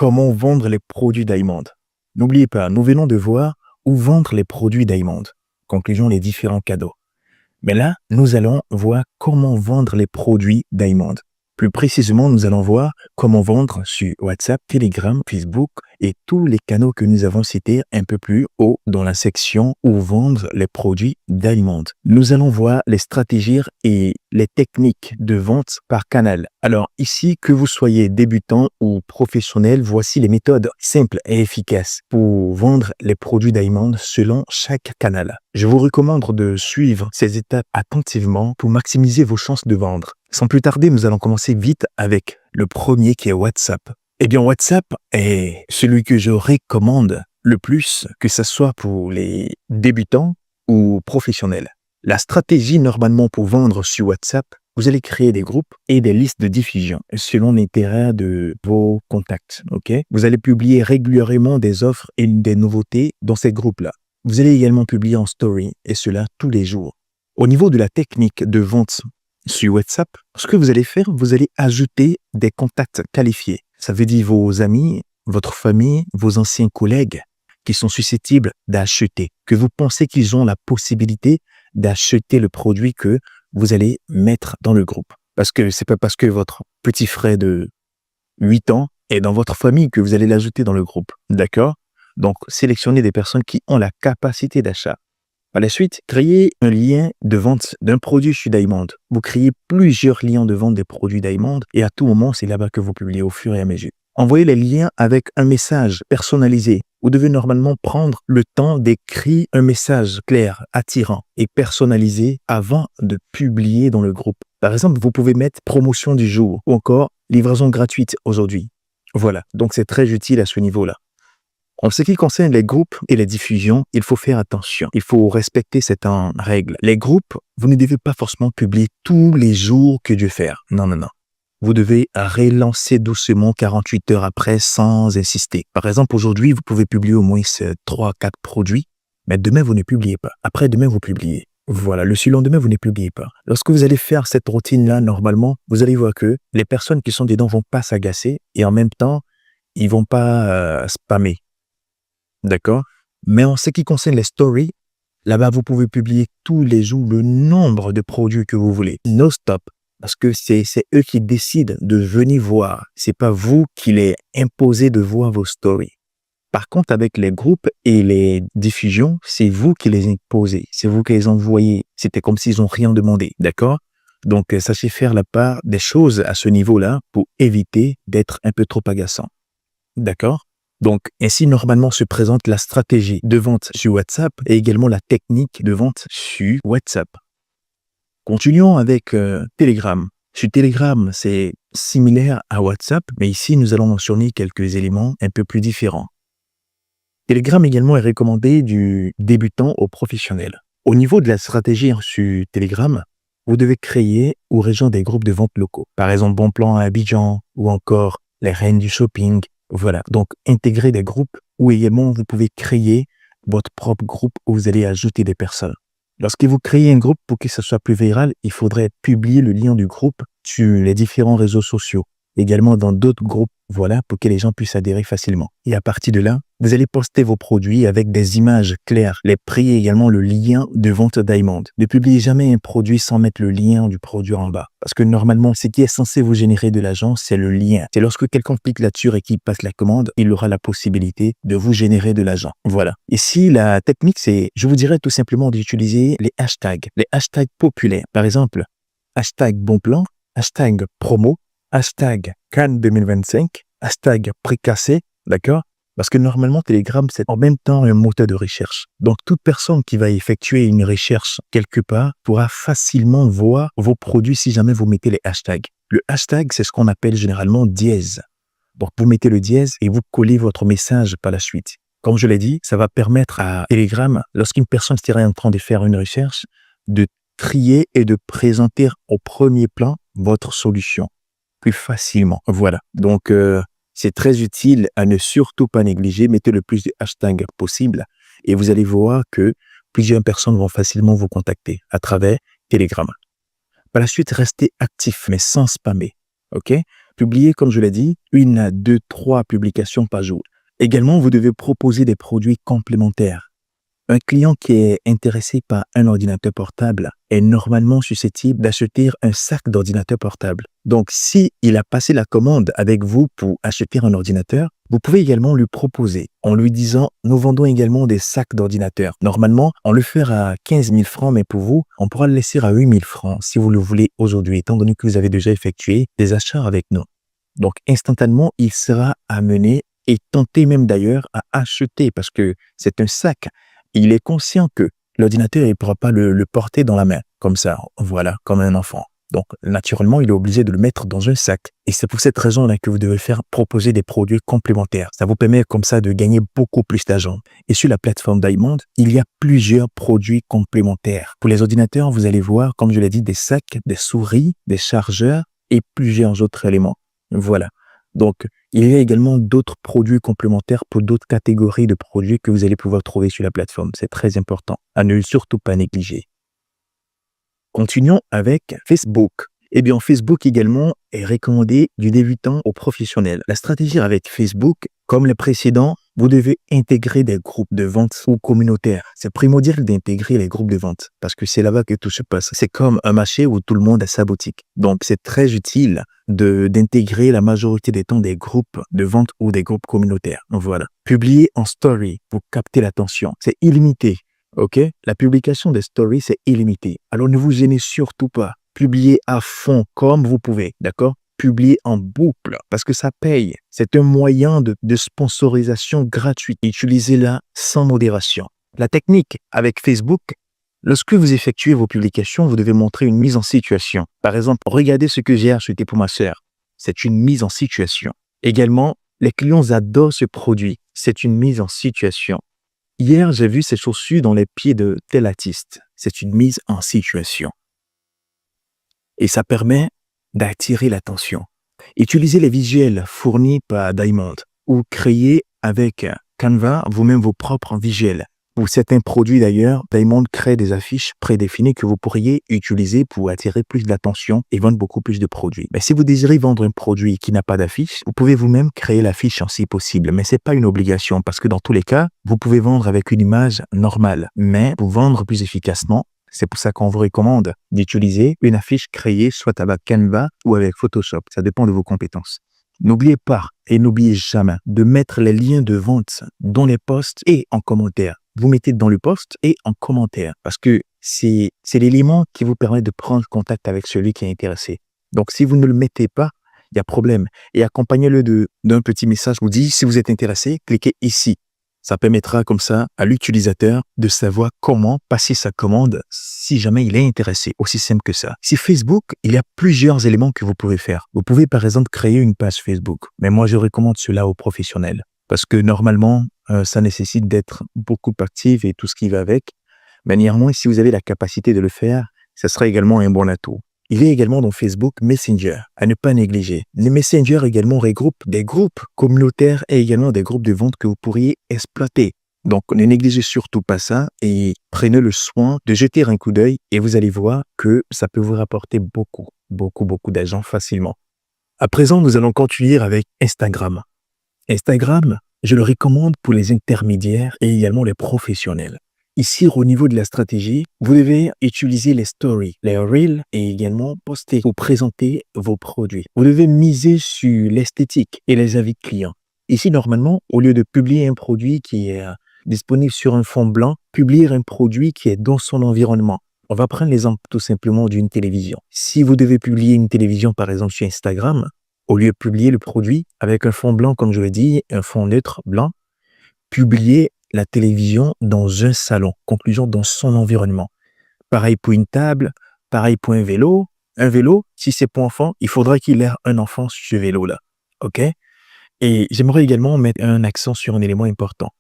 comment vendre les produits Diamond. N'oubliez pas, nous venons de voir où vendre les produits Diamond. Conclusion, les différents cadeaux. Mais là, nous allons voir comment vendre les produits Diamond. Plus précisément, nous allons voir comment vendre sur WhatsApp, Telegram, Facebook et tous les canaux que nous avons cités un peu plus haut dans la section où vendre les produits Diamond. Nous allons voir les stratégies et les techniques de vente par canal. Alors ici, que vous soyez débutant ou professionnel, voici les méthodes simples et efficaces pour vendre les produits Diamond selon chaque canal. Je vous recommande de suivre ces étapes attentivement pour maximiser vos chances de vendre. Sans plus tarder, nous allons commencer vite avec le premier qui est WhatsApp. Eh bien, WhatsApp est celui que je recommande le plus, que ce soit pour les débutants ou professionnels. La stratégie normalement pour vendre sur WhatsApp, vous allez créer des groupes et des listes de diffusion selon l'intérêt de vos contacts. Ok? Vous allez publier régulièrement des offres et des nouveautés dans ces groupes-là. Vous allez également publier en story et cela tous les jours. Au niveau de la technique de vente sur WhatsApp, ce que vous allez faire, vous allez ajouter des contacts qualifiés. Ça veut dire vos amis, votre famille, vos anciens collègues qui sont susceptibles d'acheter, que vous pensez qu'ils ont la possibilité d'acheter le produit que vous allez mettre dans le groupe. Parce que c'est pas parce que votre petit frère de 8 ans est dans votre famille que vous allez l'ajouter dans le groupe. D'accord? Donc, sélectionnez des personnes qui ont la capacité d'achat. Par la suite, créez un lien de vente d'un produit sur Diamond. Vous créez plusieurs liens de vente des produits Diamond et à tout moment, c'est là-bas que vous publiez au fur et à mesure. Envoyez les liens avec un message personnalisé. Vous devez normalement prendre le temps d'écrire un message clair, attirant et personnalisé avant de publier dans le groupe. Par exemple, vous pouvez mettre promotion du jour ou encore livraison gratuite aujourd'hui. Voilà, donc c'est très utile à ce niveau-là. En ce qui concerne les groupes et les diffusions, il faut faire attention. Il faut respecter cette règle. Les groupes, vous ne devez pas forcément publier tous les jours que Dieu fait. Non. Vous devez relancer doucement 48 heures après sans insister. Par exemple, aujourd'hui, vous pouvez publier au moins 3-4 produits, mais demain, vous ne publiez pas. Après, demain, vous publiez. Voilà, le surlendemain, vous ne publiez pas. Lorsque vous allez faire cette routine-là, normalement, vous allez voir que les personnes qui sont dedans vont pas s'agacer et en même temps, ils vont pas spammer. D'accord? Mais en ce qui concerne les stories, là-bas, vous pouvez publier tous les jours le nombre de produits que vous voulez. No stop. Parce que c'est eux qui décident de venir voir. C'est pas vous qui les imposez de voir vos stories. Par contre, avec les groupes et les diffusions, c'est vous qui les imposez. C'est vous qui les envoyez. C'était comme s'ils n'ont rien demandé. D'accord? Donc, sachez faire la part des choses à ce niveau-là pour éviter d'être un peu trop agaçant. D'accord? Donc, ainsi, normalement, se présente la stratégie de vente sur WhatsApp et également la technique de vente sur WhatsApp. Continuons avec Telegram. Sur Telegram, c'est similaire à WhatsApp, mais ici, nous allons mentionner quelques éléments un peu plus différents. Telegram également est recommandé du débutant au professionnel. Au niveau de la stratégie sur Telegram, vous devez créer ou rejoindre des groupes de vente locaux. Par exemple, Bon Plan à Abidjan ou encore les Reines du Shopping. Voilà, donc intégrer des groupes ou également vous pouvez créer votre propre groupe où vous allez ajouter des personnes. Lorsque vous créez un groupe, pour que ce soit plus viral, il faudrait publier le lien du groupe sur les différents réseaux sociaux, également dans d'autres groupes, voilà, pour que les gens puissent adhérer facilement. Et à partir de là, vous allez poster vos produits avec des images claires, les prix et également le lien de vente Diamond. Ne publiez jamais un produit sans mettre le lien du produit en bas. Parce que normalement, ce qui est censé vous générer de l'argent, c'est le lien. C'est lorsque quelqu'un clique là-dessus et qu'il passe la commande, il aura la possibilité de vous générer de l'argent. Voilà. Ici, la technique, c'est, je vous dirais tout simplement d'utiliser les hashtags populaires. Par exemple, hashtag bon plan, hashtag promo, hashtag Cannes 2025, hashtag précassé, d'accord? Parce que normalement, Telegram, c'est en même temps un moteur de recherche. Donc, toute personne qui va effectuer une recherche quelque part pourra facilement voir vos produits si jamais vous mettez les hashtags. Le hashtag, c'est ce qu'on appelle généralement dièse. Donc, vous mettez le dièse et vous collez votre message par la suite. Comme je l'ai dit, ça va permettre à Telegram, lorsqu'une personne serait en train de faire une recherche, de trier et de présenter au premier plan votre solution plus facilement. Voilà. Donc, c'est très utile à ne surtout pas négliger. Mettez le plus de hashtags possible et vous allez voir que plusieurs personnes vont facilement vous contacter à travers Telegram. Par la suite, restez actif, mais sans spammer. OK? Publiez, comme je l'ai dit, 1 à 2, 3 publications par jour. Également, vous devez proposer des produits complémentaires. Un client qui est intéressé par un ordinateur portable est normalement susceptible d'acheter un sac d'ordinateur portable. Donc, si il a passé la commande avec vous pour acheter un ordinateur, vous pouvez également lui proposer en lui disant « Nous vendons également des sacs d'ordinateur. Normalement, on le fait à 15 000 francs, mais pour vous, on pourra le laisser à 8 000 francs si vous le voulez aujourd'hui, étant donné que vous avez déjà effectué des achats avec nous. » Donc, instantanément, il sera amené et tenté même d'ailleurs à acheter parce que c'est un sac. Il est conscient que l'ordinateur, il ne pourra pas le porter dans la main, comme ça, voilà, comme un enfant. Donc, naturellement, il est obligé de le mettre dans un sac. Et c'est pour cette raison-là que vous devez faire proposer des produits complémentaires. Ça vous permet comme ça de gagner beaucoup plus d'argent. Et sur la plateforme Diamond, il y a plusieurs produits complémentaires. Pour les ordinateurs, vous allez voir, comme je l'ai dit, des sacs, des souris, des chargeurs et plusieurs autres éléments. Voilà. Donc, il y a également d'autres produits complémentaires pour d'autres catégories de produits que vous allez pouvoir trouver sur la plateforme. C'est très important à ne surtout pas négliger. Continuons avec Facebook. Eh bien, Facebook également est recommandé du débutant au professionnel. La stratégie avec Facebook, comme les précédents, vous devez intégrer des groupes de vente ou communautaires. C'est primordial d'intégrer les groupes de vente parce que c'est là-bas que tout se passe. C'est comme un marché où tout le monde a sa boutique. Donc, c'est très utile d'intégrer la majorité des temps des groupes de vente ou des groupes communautaires. Donc, voilà. Publier en story pour capter l'attention. C'est illimité. OK? La publication des stories, c'est illimité. Alors, ne vous gênez surtout pas. Publiez à fond comme vous pouvez. D'accord? Publier en boucle parce que ça paye. C'est un moyen de sponsorisation gratuite. Utilisez-la sans modération. La technique avec Facebook, lorsque vous effectuez vos publications, vous devez montrer une mise en situation. Par exemple, regardez ce que j'ai acheté pour ma sœur. C'est une mise en situation. Également, les clients adorent ce produit. C'est une mise en situation. Hier, j'ai vu ces chaussures dans les pieds de tel artiste. C'est une mise en situation. Et ça permet d'attirer l'attention. Utilisez les visuels fournis par Diamond ou créez avec Canva vous-même vos propres visuels. Pour certains produits d'ailleurs, Diamond crée des affiches prédéfinies que vous pourriez utiliser pour attirer plus d'attention et vendre beaucoup plus de produits. Mais si vous désirez vendre un produit qui n'a pas d'affiche, vous pouvez vous-même créer l'affiche si possible. Mais ce n'est pas une obligation parce que dans tous les cas, vous pouvez vendre avec une image normale. Mais pour vendre plus efficacement, c'est pour ça qu'on vous recommande d'utiliser une affiche créée soit avec Canva ou avec Photoshop. Ça dépend de vos compétences. N'oubliez pas et n'oubliez jamais de mettre les liens de vente dans les posts et en commentaire. Vous mettez dans le post et en commentaire parce que c'est l'élément qui vous permet de prendre contact avec celui qui est intéressé. Donc, si vous ne le mettez pas, il y a problème. Et accompagnez-le d'un petit message qui vous dit, si vous êtes intéressé, cliquez ici. Ça permettra comme ça à l'utilisateur de savoir comment passer sa commande si jamais il est intéressé. Aussi simple que ça. Sur Facebook, il y a plusieurs éléments que vous pouvez faire. Vous pouvez par exemple créer une page Facebook. Mais moi, je recommande cela aux professionnels. Parce que normalement, ça nécessite d'être beaucoup actif et tout ce qui va avec. Mais néanmoins, si vous avez la capacité de le faire, ça sera également un bon atout. Il y a également dans Facebook Messenger, à ne pas négliger. Les Messenger également regroupent des groupes communautaires et également des groupes de vente que vous pourriez exploiter. Donc, ne négligez surtout pas ça et prenez le soin de jeter un coup d'œil et vous allez voir que ça peut vous rapporter beaucoup d'argent facilement. À présent, nous allons continuer avec Instagram. Instagram, je le recommande pour les intermédiaires et également les professionnels. Ici, au niveau de la stratégie, vous devez utiliser les stories, les reels et également poster pour présenter vos produits. Vous devez miser sur l'esthétique et les avis clients. Ici, normalement, au lieu de publier un produit qui est disponible sur un fond blanc, publier un produit qui est dans son environnement. On va prendre l'exemple tout simplement d'une télévision. Si vous devez publier une télévision, par exemple, sur Instagram, au lieu de publier le produit avec un fond blanc, comme je l'ai dit, un fond neutre blanc, publiez la télévision dans un salon, conclusion dans son environnement. Pareil pour une table, pareil pour un vélo. Un vélo, si c'est pour enfant, il faudra qu'il ait un enfant sur ce vélo-là. OK? Et j'aimerais également mettre un accent sur un élément important.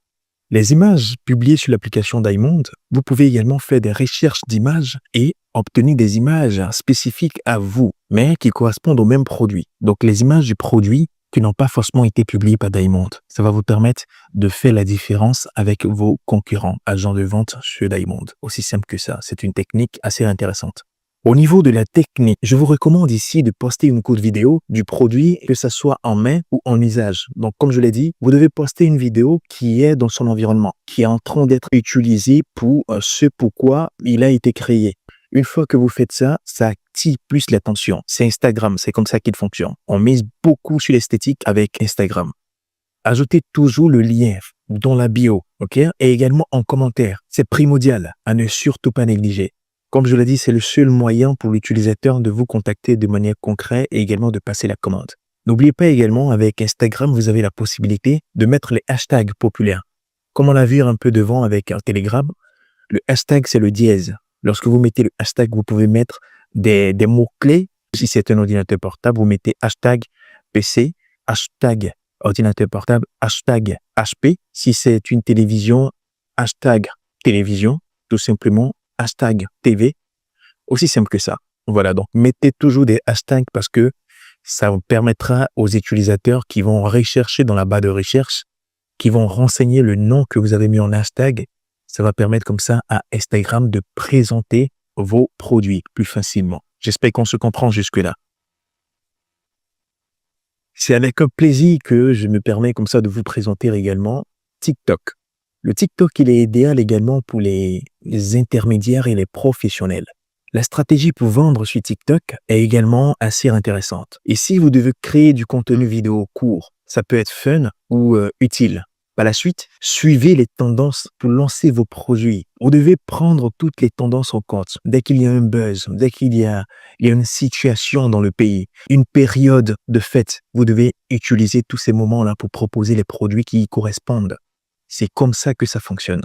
Les images publiées sur l'application Diamond, vous pouvez également faire des recherches d'images et obtenir des images spécifiques à vous, mais qui correspondent au même produit. Donc, les images du produit qui n'ont pas forcément été publiées par Diamond. Ça va vous permettre de faire la différence avec vos concurrents, agents de vente sur Diamond. Aussi simple que ça. C'est une technique assez intéressante. Au niveau de la technique, je vous recommande ici de poster une courte vidéo du produit, que ça soit en main ou en usage. Donc, comme je l'ai dit, vous devez poster une vidéo qui est dans son environnement, qui est en train d'être utilisée pour ce pourquoi il a été créé. Une fois que vous faites ça, ça attire plus l'attention. C'est Instagram, c'est comme ça qu'il fonctionne. On mise beaucoup sur l'esthétique avec Instagram. Ajoutez toujours le lien dans la bio, ok? Et également en commentaire. C'est primordial à ne surtout pas négliger. Comme je l'ai dit, c'est le seul moyen pour l'utilisateur de vous contacter de manière concrète et également de passer la commande. N'oubliez pas également, avec Instagram, vous avez la possibilité de mettre les hashtags populaires. Comme on l'a vu un peu devant avec un Telegram, le hashtag, c'est le dièse. Lorsque vous mettez le hashtag, vous pouvez mettre des mots-clés. Si c'est un ordinateur portable, vous mettez hashtag PC, hashtag ordinateur portable, hashtag HP. Si c'est une télévision, hashtag télévision, tout simplement hashtag TV. Aussi simple que ça. Voilà, donc mettez toujours des hashtags parce que ça vous permettra aux utilisateurs qui vont rechercher dans la barre de recherche, qui vont renseigner le nom que vous avez mis en hashtag. Ça va permettre comme ça à Instagram de présenter vos produits plus facilement. J'espère qu'on se comprend jusque-là. C'est avec un plaisir que je me permets comme ça de vous présenter également TikTok. Le TikTok, il est idéal également pour les intermédiaires et les professionnels. La stratégie pour vendre sur TikTok est également assez intéressante. Ici, vous devez créer du contenu vidéo court. Ça peut être fun ou utile. Par la suite, suivez les tendances pour lancer vos produits. Vous devez prendre toutes les tendances en compte. Dès qu'il y a un buzz, dès qu'il y a une situation dans le pays, une période de fête, vous devez utiliser tous ces moments-là pour proposer les produits qui y correspondent. C'est comme ça que ça fonctionne.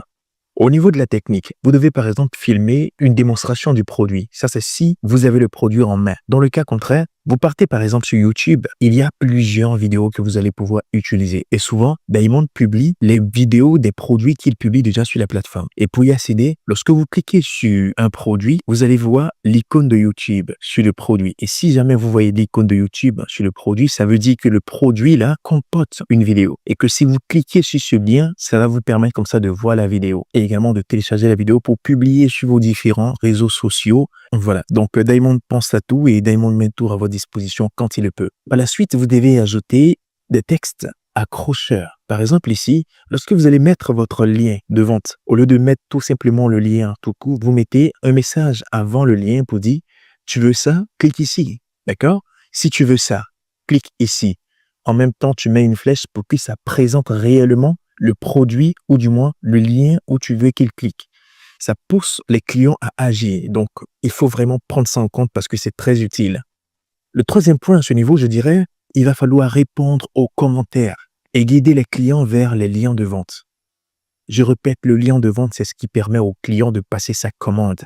Au niveau de la technique, vous devez par exemple filmer une démonstration du produit. Ça, c'est si vous avez le produit en main. Dans le cas contraire, vous partez par exemple sur YouTube, il y a plusieurs vidéos que vous allez pouvoir utiliser. Et souvent, Diamond publie les vidéos des produits qu'il publie déjà sur la plateforme. Et pour y accéder, lorsque vous cliquez sur un produit, vous allez voir l'icône de YouTube sur le produit. Et si jamais vous voyez l'icône de YouTube sur le produit, ça veut dire que le produit là comporte une vidéo. Et que si vous cliquez sur ce lien, ça va vous permettre comme ça de voir la vidéo. Et également de télécharger la vidéo pour publier sur vos différents réseaux sociaux. Voilà. Donc, Diamond pense à tout et Diamond met tout à votre disposition quand il le peut. Par la suite, vous devez ajouter des textes accrocheurs. Par exemple, ici, lorsque vous allez mettre votre lien de vente, au lieu de mettre tout simplement le lien tout court, vous mettez un message avant le lien pour dire « Tu veux ça? Clique ici. » D'accord? Si tu veux ça, clique ici. En même temps, tu mets une flèche pour que ça présente réellement le produit ou du moins le lien où tu veux qu'il clique. Ça pousse les clients à agir. Donc, il faut vraiment prendre ça en compte parce que c'est très utile. Le troisième point à ce niveau, je dirais, il va falloir répondre aux commentaires et guider les clients vers les liens de vente. Je répète, le lien de vente, c'est ce qui permet au client de passer sa commande.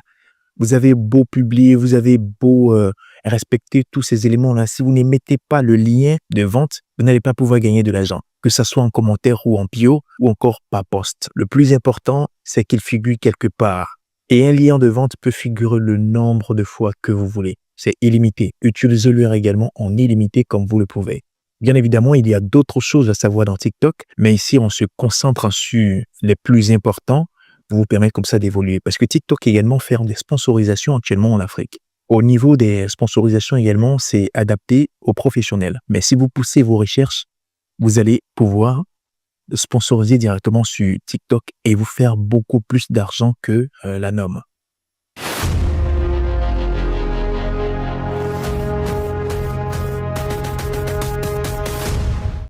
Vous avez beau publier, vous avez beau respecter tous ces éléments-là. Si vous ne mettez pas le lien de vente, vous n'allez pas pouvoir gagner de l'argent, que ce soit en commentaire ou en bio ou encore par post. Le plus important, c'est qu'il figure quelque part. Et un lien de vente peut figurer le nombre de fois que vous voulez. C'est illimité. Utilisez-le également en illimité comme vous le pouvez. Bien évidemment, il y a d'autres choses à savoir dans TikTok, mais ici, on se concentre sur les plus importants pour vous permettre comme ça d'évoluer. Parce que TikTok également fait des sponsorisations actuellement en Afrique. Au niveau des sponsorisations également, c'est adapté aux professionnels. Mais si vous poussez vos recherches, vous allez pouvoir sponsoriser directement sur TikTok et vous faire beaucoup plus d'argent que la norme.